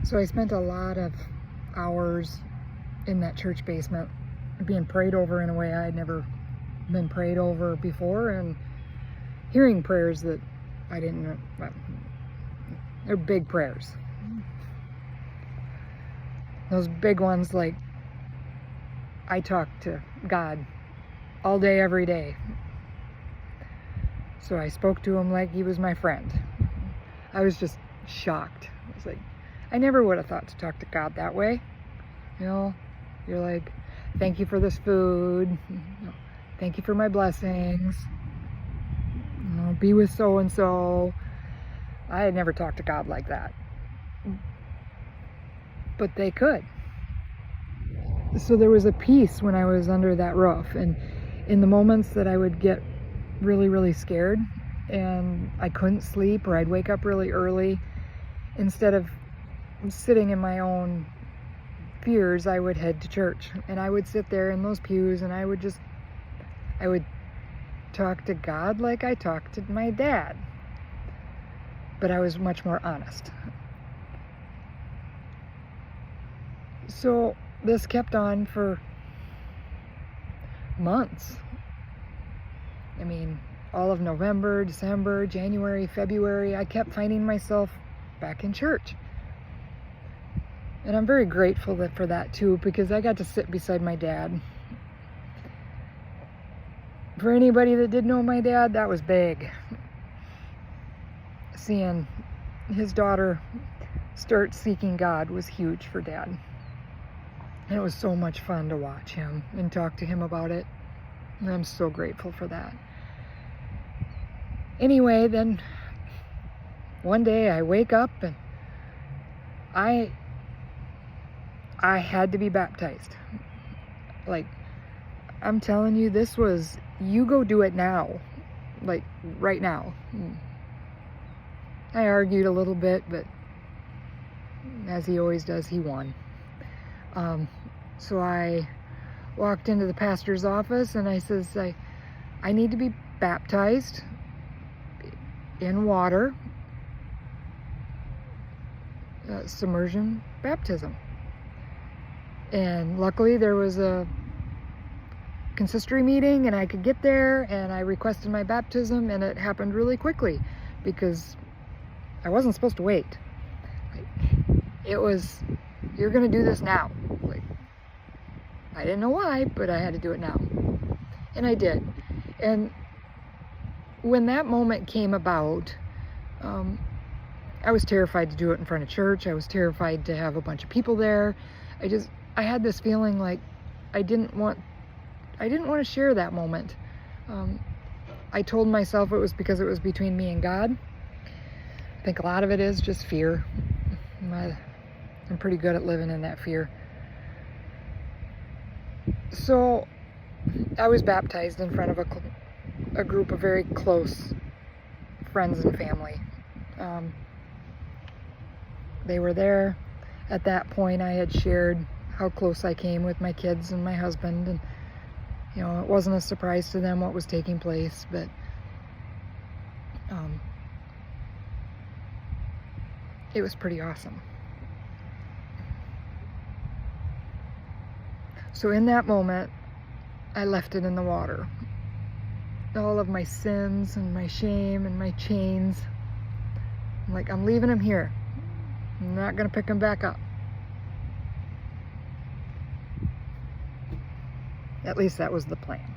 So I spent a lot of hours in that church basement being prayed over in a way I had never been prayed over before, and hearing prayers that I didn't know. Well, they're big prayers. Those big ones, like, I talk to God all day, every day. So I spoke to him like he was my friend. I was just shocked. I was like, I never would have thought to talk to God that way. You know, you're like, thank you for this food. Thank you for my blessings. You know, be with so-and-so. I had never talked to God like that. But they could. So there was a peace when I was under that roof, and in the moments that I would get really, really scared and I couldn't sleep, or I'd wake up really early, instead of sitting in my own fears, I would head to church, and I would sit there in those pews, and I would talk to God like I talked to my dad, but I was much more honest. So this kept on for months. I mean, all of November, December, January, February, I kept finding myself back in church. And I'm very grateful for that too, because I got to sit beside my dad. For anybody that did know my dad, that was big. Seeing his daughter start seeking God was huge for Dad. And it was so much fun to watch him and talk to him about it. And I'm so grateful for that. Anyway, then one day I wake up and I had to be baptized. Like, I'm telling you, this was, you go do it now. Like, right now. I argued a little bit, but as he always does, he won. So I walked into the pastor's office and I says, I need to be baptized in water, submersion baptism. And luckily there was a consistory meeting and I could get there, and I requested my baptism, and it happened really quickly because I wasn't supposed to wait. It was, you're gonna do this now. Like, I didn't know why, but I had to do it now. And I did. And when that moment came about, I was terrified to do it in front of church. I was terrified to have a bunch of people there. I had this feeling like I didn't want to share that moment. I told myself it was because it was between me and God. I think a lot of it is just fear. I'm pretty good at living in that fear. So I was baptized in front of a group of very close friends and family. They were there. At that point, I had shared how close I came with my kids and my husband, and you know, it wasn't a surprise to them what was taking place, but it was pretty awesome. So in that moment, I left it in the water. All of my sins and my shame and my chains. I'm like, I'm leaving them here. I'm not going to pick them back up. At least that was the plan.